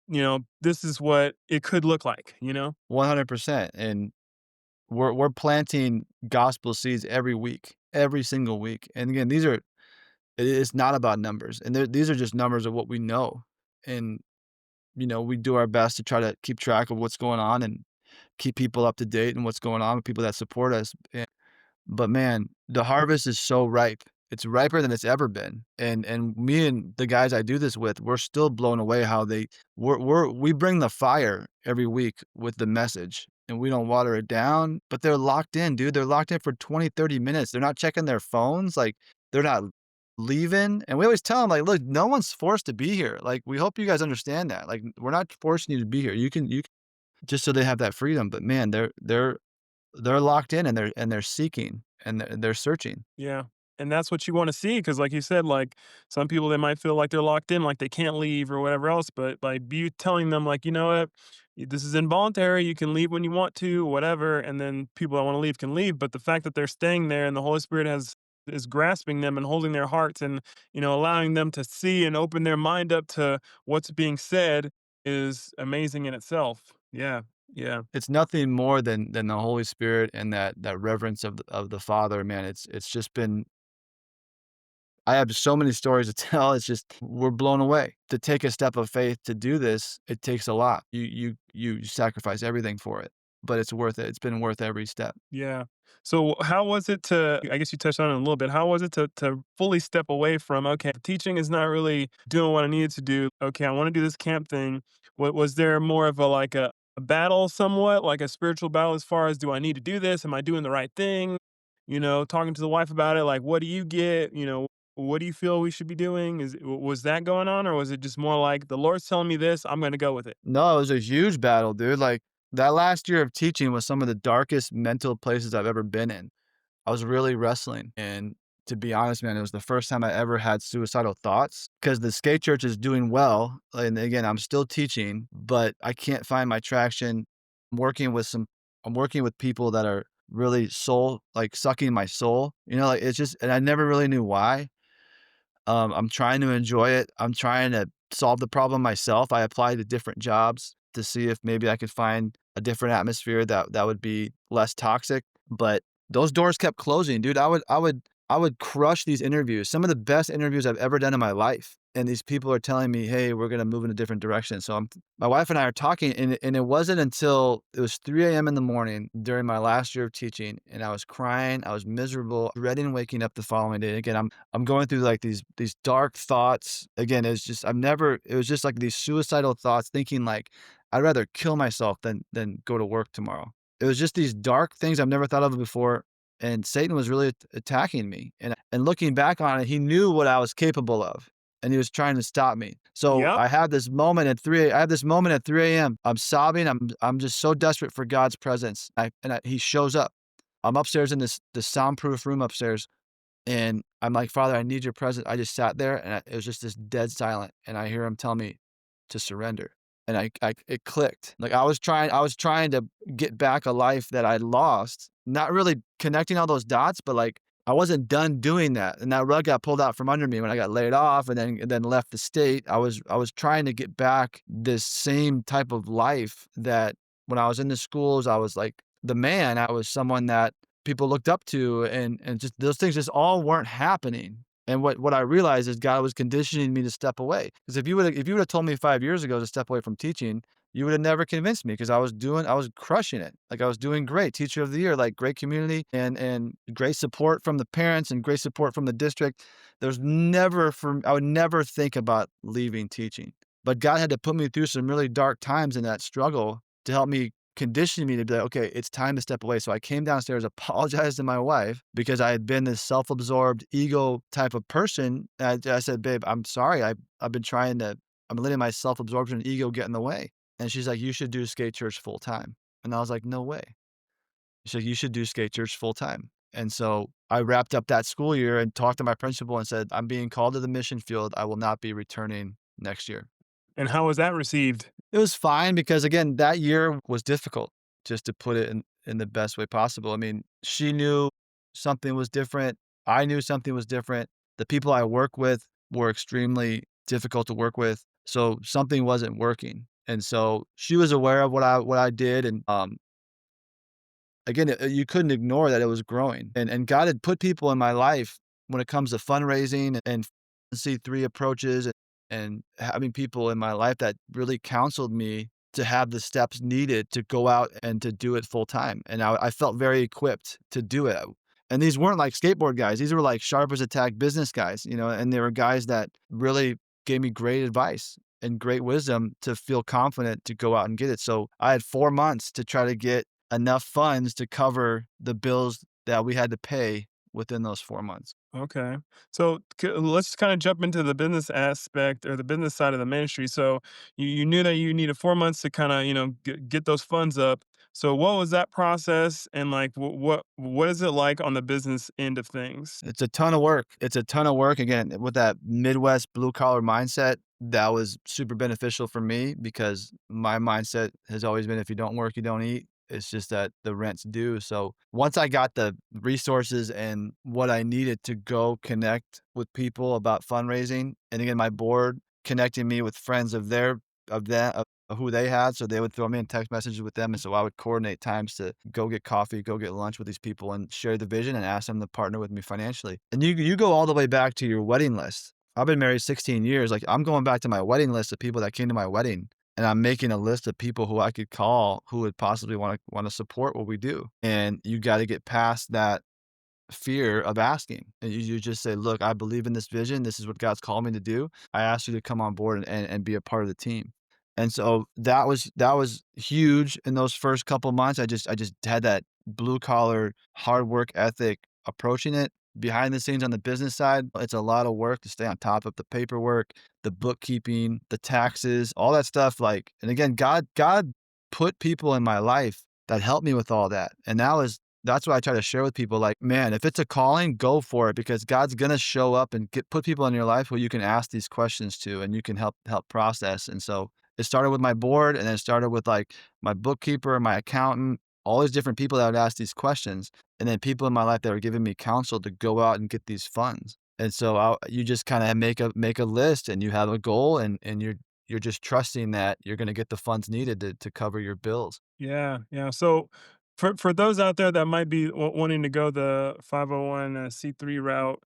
[SPEAKER 1] this is what it could look like.
[SPEAKER 2] 100%. And we're planting gospel seeds every week, every single week. And again, it's not about numbers. And these are just numbers of what we know. And we do our best to try to keep track of what's going on and keep people up to date and what's going on with people that support us. But man, the harvest is so ripe. It's riper than it's ever been. And me and the guys I do this with, we're still blown away how we bring the fire every week with the message and we don't water it down, but they're locked in, dude. They're locked in for 20, 30 minutes. They're not checking their phones, like they're not leaving. And we always tell them like, look, no one's forced to be here. Like we hope you guys understand that. Like we're not forcing you to be here. You can just so they have that freedom. But man, they're locked in and they're seeking and they're searching.
[SPEAKER 1] Yeah, and that's what you wanna see, because, like you said, like, some people, they might feel like they're locked in, like they can't leave or whatever else, but, like, you telling them, like, "You know what? This is involuntary, you can leave when you want to, whatever," and then people that wanna leave can leave, but the fact that they're staying there and the Holy Spirit is grasping them and holding their hearts and, allowing them to see and open their mind up to what's being said is amazing in itself. Yeah, yeah,
[SPEAKER 2] It's nothing more than the Holy Spirit and that reverence of the Father, man. It's just been I have so many stories to tell. It's just we're blown away. To take a step of faith to do this, it takes a lot. You sacrifice everything for it, but it's worth it. It's been worth every step.
[SPEAKER 1] yeah. So how was it to, I guess you touched on it a little bit. How was it to fully step away from, okay, teaching is not really doing what I needed to do. Okay, I want to do this camp thing. What was there more of a battle somewhat, like a spiritual battle as far as, do I need to do this? Am I doing the right thing? Talking to the wife about it, like, what do you get? What do you feel we should be doing? Was that going on, or was it just more like the Lord's telling me this, I'm gonna go with it?
[SPEAKER 2] No, it was a huge battle, dude. Like that last year of teaching was some of the darkest mental places I've ever been in. I was really wrestling. And to be honest, man, it was the first time I ever had suicidal thoughts because the skate church is doing well. And again, I'm still teaching, but I can't find my traction. I'm working with some, I'm working with people that are really like sucking my soul. Like it's just, and I never really knew why. I'm trying to enjoy it. I'm trying to solve the problem myself. I applied to different jobs to see if maybe I could find a different atmosphere that would be less toxic, but those doors kept closing, dude. I would crush these interviews, some of the best interviews I've ever done in my life, and these people are telling me, "Hey, we're gonna move in a different direction." So my wife and I are talking, and it wasn't until it was 3 a.m. in the morning during my last year of teaching, and I was crying, I was miserable, dreading waking up the following day. Again, I'm going through, like, these dark thoughts. Again, it's just I've never it was just, like, these suicidal thoughts thinking, like, I'd rather kill myself than go to work tomorrow. It was just these dark things I've never thought of before, and Satan was really attacking me, and looking back on it, he knew what I was capable of, and he was trying to stop me. So
[SPEAKER 1] Yep.
[SPEAKER 2] I have this moment at 3 AM. I'm sobbing, I'm just so desperate for God's presence. He shows up. I'm upstairs in this soundproof room upstairs, and I'm like, "Father, I need your presence." I just sat there, and it was just this dead silent, and I hear him tell me to surrender, and I it clicked. Like, I was trying to get back a life that I'd lost, not really connecting all those dots, but, like, I wasn't done doing that, and that rug got pulled out from under me when I got laid off and then left the state. I was trying to get back this same type of life that when I was in the schools, I was, like, the man. I was someone that people looked up to, and just those things just all weren't happening. And what I realized is God was conditioning me to step away. Because if you would have told me 5 years ago to step away from teaching, you would have never convinced me because I was crushing it. Like, I was doing great, teacher of the year, like, great community and great support from the parents and great support from the district. I would never think about leaving teaching. But God had to put me through some really dark times in that struggle to help me conditioning me to be like, okay, it's time to step away. So I came downstairs, apologized to my wife because I had been this self-absorbed ego type of person. I said, babe, I'm sorry. I've been I'm letting my self-absorption and ego get in the way. And she's like, you should do skate church full time. And I was like, no way. She's like, you should do skate church full time. And so I wrapped up that school year and talked to my principal and said, I'm being called to the mission field. I will not be returning next year.
[SPEAKER 1] And how was that received?
[SPEAKER 2] It was fine because, again, that year was difficult, just to put it in the best way possible. I mean, she knew something was different. I knew something was different. The people I work with were extremely difficult to work with, so something wasn't working. And so she was aware of what I did, and, again, you couldn't ignore that it was growing, and God had put people in my life when it comes to fundraising and C3 approaches and having people in my life that really counseled me to have the steps needed to go out and to do it full time, and I felt very equipped to do it, and these weren't like skateboard guys, these were like sharp as a tack business guys, and they were guys that really gave me great advice and great wisdom to feel confident to go out and get it. So I had 4 months to try to get enough funds to cover the bills that we had to pay within those 4 months.
[SPEAKER 1] Okay. So let's kind of jump into the business aspect or the business side of the ministry. So you knew that you needed 4 months to kind of, get those funds up. So what was that process? And like, what is it like on the business end of things?
[SPEAKER 2] It's a ton of work. It's a ton of work. Again, with that Midwest blue collar mindset, that was super beneficial for me because my mindset has always been if you don't work, you don't eat. It's just that the rent's due. So once I got the resources and what I needed to go connect with people about fundraising, and again, my board connecting me with friends of who they had, so they would throw me in text messages with them, and so I would coordinate times to go get coffee, go get lunch with these people, and share the vision and ask them to partner with me financially. And you go all the way back to your wedding list. I've been married 16 years. Like, I'm going back to my wedding list of people that came to my wedding, and I'm making a list of people who I could call who would possibly wanna support what we do. And you gotta get past that fear of asking. And you just say, "Look, I believe in this vision. This is what God's called me to do. I ask you to come on board and be a part of the team." And so that was huge in those first couple months. I just had that blue collar hard work ethic approaching it. Behind the scenes on the business side, it's a lot of work to stay on top of the paperwork, the bookkeeping, the taxes, all that stuff. Like, and again, God put people in my life that helped me with all that. And that's what I try to share with people. Like, man, if it's a calling, go for it because God's gonna show up and put people in your life who you can ask these questions to and you can help process. And so it started with my board and then it started with like my bookkeeper, my accountant, all these different people that would ask these questions. And then people in my life that were giving me counsel to go out and get these funds. And so you just kind of make a list and you have a goal and you're you're just trusting that you're gonna get the funds needed to cover your bills.
[SPEAKER 1] Yeah, yeah. So for those out there that might be wanting to go the 501c3 route,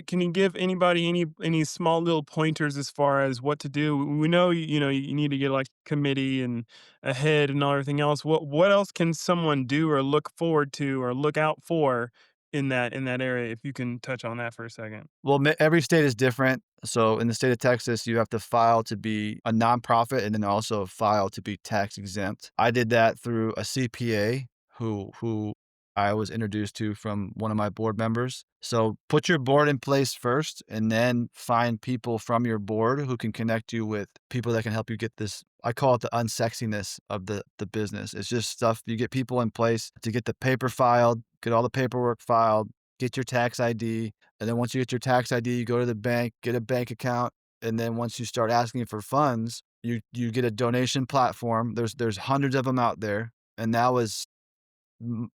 [SPEAKER 1] can you give anybody any small little pointers as far as what to do? We know you know you need to get like committee and ahead and all everything else. What else can someone do or look forward to or look out for in that area? If you can touch on that for a second.
[SPEAKER 2] Well, every state is different. So in the state of Texas, you have to file to be a nonprofit and then also file to be tax exempt. I did that through a CPA who I was introduced to from one of my board members. So put your board in place first and then find people from your board who can connect you with people that can help you get this. I call it the unsexiness of the business. It's just stuff you get people in place to get the paper filed, get all the paperwork filed, get your tax ID, and then once you get your tax ID, you go to the bank, get a bank account, and then once you start asking for funds, you get a donation platform. There's hundreds of them out there, and that was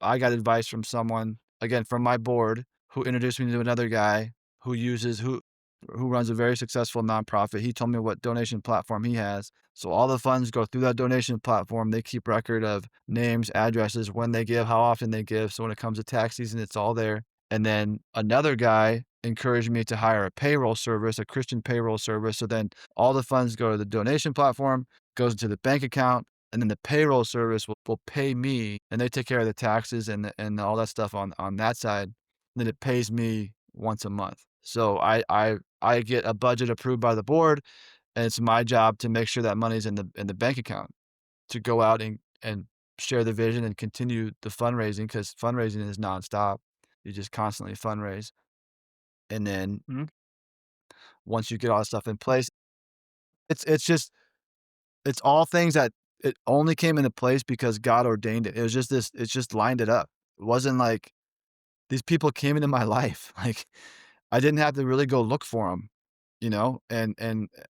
[SPEAKER 2] I got advice from someone, again, from my board, who introduced me to another guy who uses who runs a very successful nonprofit. He told me what donation platform he has. So all the funds go through that donation platform. They keep record of names, addresses, when they give, how often they give. So when it comes to tax season, it's all there. And then another guy encouraged me to hire a payroll service, a Christian payroll service. So then all the funds go to the donation platform, goes into the bank account, and then the payroll service will pay me, and they take care of the taxes and all that stuff on that side. And then it pays me once a month. So I get a budget approved by the board, and it's my job to make sure that money's in the bank account to go out and share the vision and continue the fundraising because fundraising is nonstop. You just constantly fundraise. And then
[SPEAKER 1] Mhm.
[SPEAKER 2] once you get all that stuff in place, it's just it's all things that it only came into place because God ordained it. It was just this it's just lined it up. It wasn't like these people came into my life. Like, I didn't have to really go look for them, you know? And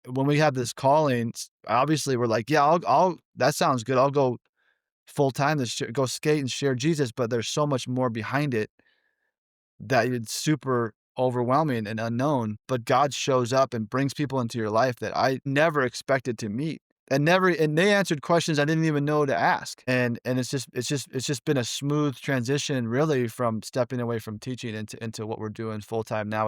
[SPEAKER 2] when we have this calling, obviously we're like, "Yeah, I'll that sounds good. I'll go full time to go skate and share Jesus," but there's so much more behind it that it's super overwhelming and unknown, but God shows up and brings people into your life that I never expected to meet. And they answered questions I didn't even know to ask. And it's just been a smooth transition really from stepping away from teaching into what we're doing full time now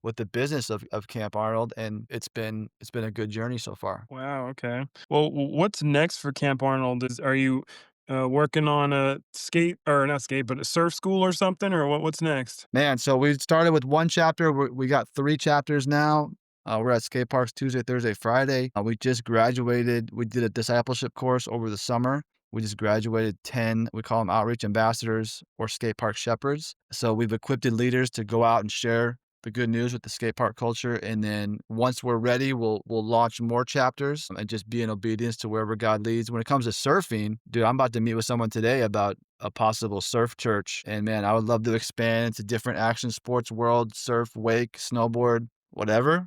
[SPEAKER 2] with the business of Camp Arnold. And it's been a good journey so far.
[SPEAKER 1] Wow, okay. Well, what's next for Camp Arnold? Are you working on a skate or not skate, but a surf school or something, or what's next?
[SPEAKER 2] Man, so we started with 1 chapter, we got 3 chapters now. We're at skate parks Tuesday, Thursday, Friday. We just graduated we did a discipleship course over the summer. We just graduated 10, we call them outreach ambassadors or skate park shepherds. So we've equipped leaders to go out and share the good news with the skate park culture, and then once we're ready, we'll launch more chapters and just be in obedience to wherever God leads. When it comes to surfing, dude, I'm about to meet with someone today about a possible surf church. And man, I would love to expand into different action sports world, surf, wake, snowboard, whatever.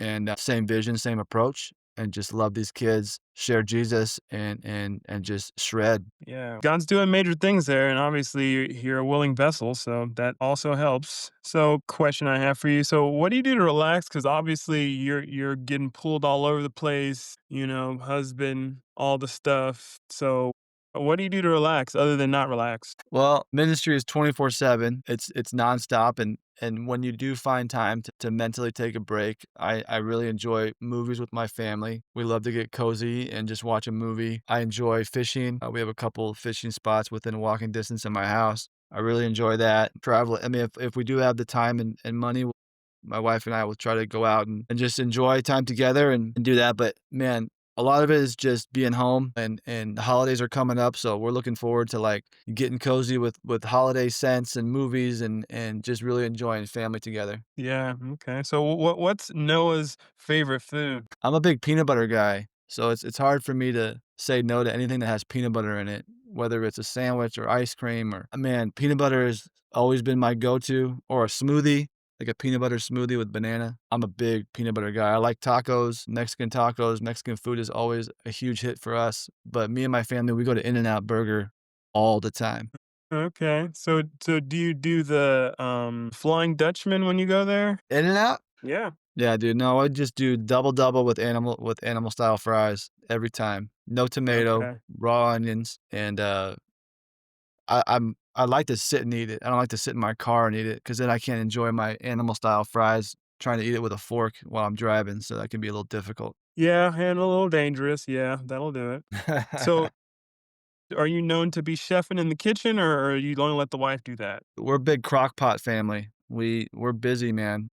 [SPEAKER 2] And same vision, same approach, and just love these kids, share Jesus, and just shred.
[SPEAKER 1] Yeah, God's doing major things there, and obviously you're a willing vessel, so that also helps. So, question I have for you: so, what do you do to relax? Because obviously you're getting pulled all over the place. You know, husband, all the stuff. So, what do you do to relax other than not relax?
[SPEAKER 2] Well, ministry is 24/7. It's nonstop, and when you do find time to mentally take a break, I really enjoy movies with my family. We love to get cozy and just watch a movie. I enjoy fishing. We have a couple of fishing spots within walking distance of my house. I really enjoy that. Travel. I mean, if we do have the time and money, my wife and I will try to go out and just enjoy time together and do that. But man, a lot of it is just being home and the holidays are coming up. So we're looking forward to like getting cozy with holiday scents and movies and just really enjoying family together.
[SPEAKER 1] Yeah. Okay. So, what's Noah's favorite food?
[SPEAKER 2] I'm a big peanut butter guy. So it's hard for me to say no to anything that has peanut butter in it, whether it's a sandwich or ice cream or man, peanut butter has always been my go-to or a smoothie. Like a peanut butter smoothie with banana. I'm a big peanut butter guy. I like tacos, Mexican tacos. Mexican food is always a huge hit for us. But me and my family, we go to In-N-Out Burger all the time.
[SPEAKER 1] Okay. So do you do the Flying Dutchman when you go there?
[SPEAKER 2] In-N-Out?
[SPEAKER 1] Yeah.
[SPEAKER 2] Yeah, dude, no, I just do double double with animal style fries every time. No tomato,
[SPEAKER 1] Okay.
[SPEAKER 2] raw onions, and, I like to sit and eat it. I don't like to sit in my car and eat it because then I can't enjoy my animal style fries trying to eat it with a fork while I'm driving, so that can be a little difficult.
[SPEAKER 1] Yeah, and a little dangerous. Yeah, that'll do it. So, are you known to be chefing in the kitchen, or you only let the wife do that?
[SPEAKER 2] We're a big crock pot family. We're busy, man.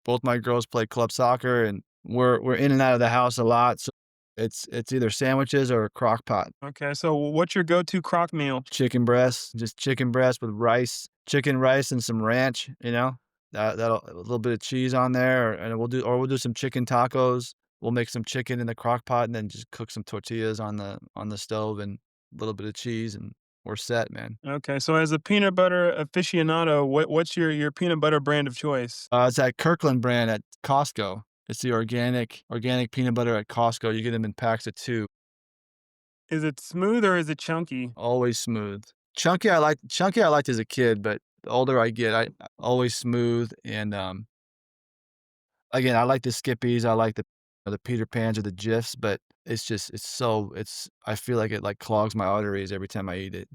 [SPEAKER 2] Both my girls play club soccer, and we're in and out of the house a lot, so it's either sandwiches or a crock pot.
[SPEAKER 1] Okay, so what's your go-to crock meal?
[SPEAKER 2] Chicken breast, just chicken breast with rice, chicken rice and some ranch, you know? That'll a little bit of cheese on there, and we'll do some chicken tacos. We'll make some chicken in the crock pot and then just cook some tortillas on the stove and a little bit of cheese, and we're set, man.
[SPEAKER 1] Okay, so as a peanut butter aficionado, what's your peanut butter brand of choice?
[SPEAKER 2] It's that Kirkland brand at Costco. It's the organic peanut butter at Costco. You get them in packs of 2.
[SPEAKER 1] Is it smooth or is it chunky?
[SPEAKER 2] Always smooth. Chunky I liked as a kid, but the older I get, I always smooth and, again, I like the Skippies, I like the Peter Pans or the Jifs, but it's I feel like it, like, clogs my arteries every time I eat it.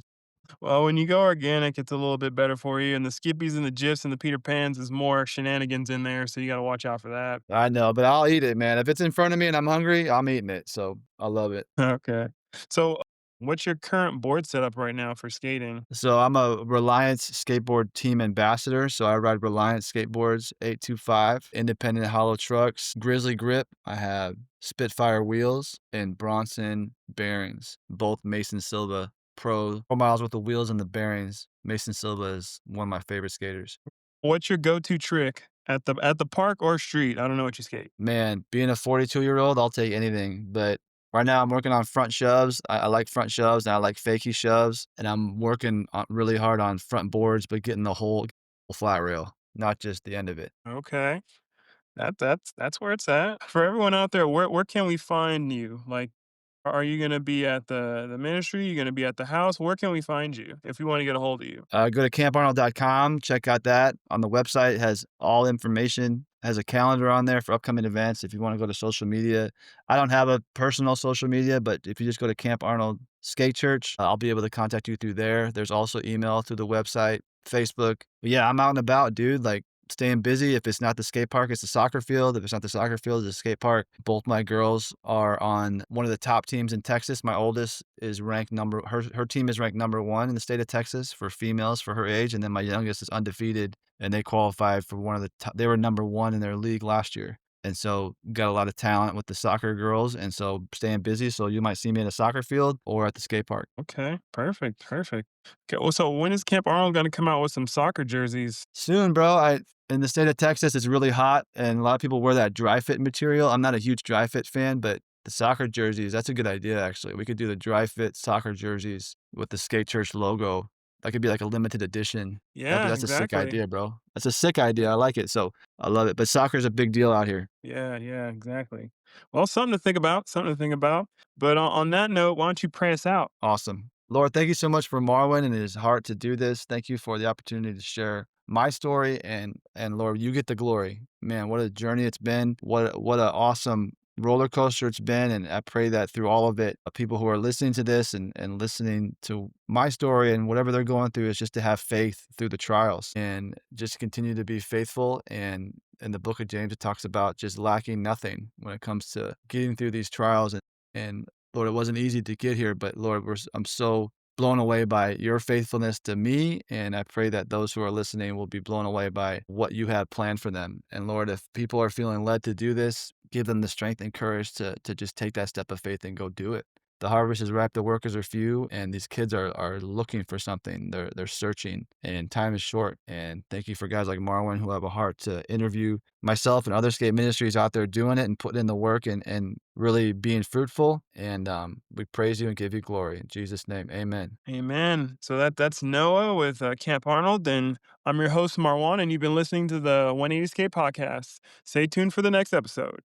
[SPEAKER 1] Well, when you go organic, it's a little bit better for you, and the Skippies and the Jifs and the Peter Pans is more shenanigans in there, so you gotta watch out for that.
[SPEAKER 2] I know, but I'll eat it, man. If it's in front of me and I'm hungry, I'm eating it, so I love it.
[SPEAKER 1] Okay. So, what's your current board setup right now for skating?
[SPEAKER 2] So I'm a Reliance skateboard team ambassador. So I ride Reliance skateboards, 825, independent hollow trucks, Grizzly grip. I have Spitfire wheels and Bronson bearings, both Mason Silva Pro 4 miles with the wheels and the bearings. Mason Silva is one of my favorite skaters.
[SPEAKER 1] What's your go-to trick at the park or street? I don't know what you skate.
[SPEAKER 2] Man, being a 42-year-old, I'll take anything. But right now, I'm working on front shoves. I like front shoves and I like fakie shoves. And I'm working really hard on front boards, but getting the whole flat rail, not just the end of it.
[SPEAKER 1] Okay. That's where it's at. For everyone out there, where can we find you? Like, are you gonna be at the ministry? You gonna be at the house? Where can we find you if we want to get a hold of you?
[SPEAKER 2] Go to camparnold.com, check out that. On the website, it has all information, has a calendar on there for upcoming events if you want to go to social media. I don't have a personal social media, but if you just go to Camp Arnold Skate Church, I'll be able to contact you through there. There's also email through the website, Facebook. But yeah, I'm out and about, dude. Like, staying busy. If it's not the skate park, it's the soccer field. If it's not the soccer field, it's the skate park. Both my girls are on one of the top teams in Texas. My oldest is ranked her team is ranked number 1 in the state of Texas for females for her age, and then my youngest is undefeated, and they qualified for one of the top, they were number 1 in their league last year. And so got a lot of talent with the soccer girls, and so staying busy. So you might see me at a soccer field or at the skate park.
[SPEAKER 1] Okay, perfect, perfect. Okay, well, so when is Camp Arnold gonna come out with some soccer jerseys?
[SPEAKER 2] Soon, bro. I In the state of Texas, it's really hot, and a lot of people wear that dry fit material. I'm not a huge dry fit fan, but the soccer jerseys, that's a good idea, actually. We could do the dry fit soccer jerseys with the Skate Church logo. That could be like a limited edition.
[SPEAKER 1] Yeah,
[SPEAKER 2] That's a sick
[SPEAKER 1] exactly.
[SPEAKER 2] idea, bro. That's a sick idea. I like it. So I love it. But soccer's a big deal out here.
[SPEAKER 1] Yeah, yeah, exactly. Well, something to think about, something to think about. But on that note, why don't you pray us out?
[SPEAKER 2] Awesome. Lord, thank you so much for Marwin and his heart to do this. Thank you for the opportunity to share my story and Lord, you get the glory. Man, what a journey it's been. What an awesome roller coaster it's been. And I pray that through all of it, people who are listening to this and listening to my story and whatever they're going through is just to have faith through the trials and just continue to be faithful. And in the book of James, it talks about just lacking nothing when it comes to getting through these trials and Lord, it wasn't easy to get here, but Lord, I'm so blown away by your faithfulness to me. And I pray that those who are listening will be blown away by what you have planned for them. And Lord, if people are feeling led to do this, give them the strength and courage to just take that step of faith and go do it. The harvest is ripe, the workers are few, and these kids are looking for something. They're searching, and time is short. And thank you for guys like Marwin who have a heart to interview myself and other skate ministries out there doing it and putting in the work and really being fruitful. And we praise you and give you glory. In Jesus' name, amen.
[SPEAKER 1] Amen. So that's Noah with Camp Arnold, and I'm your host Marwan, and you've been listening to the 180 Skate Podcast. Stay tuned for the next episode.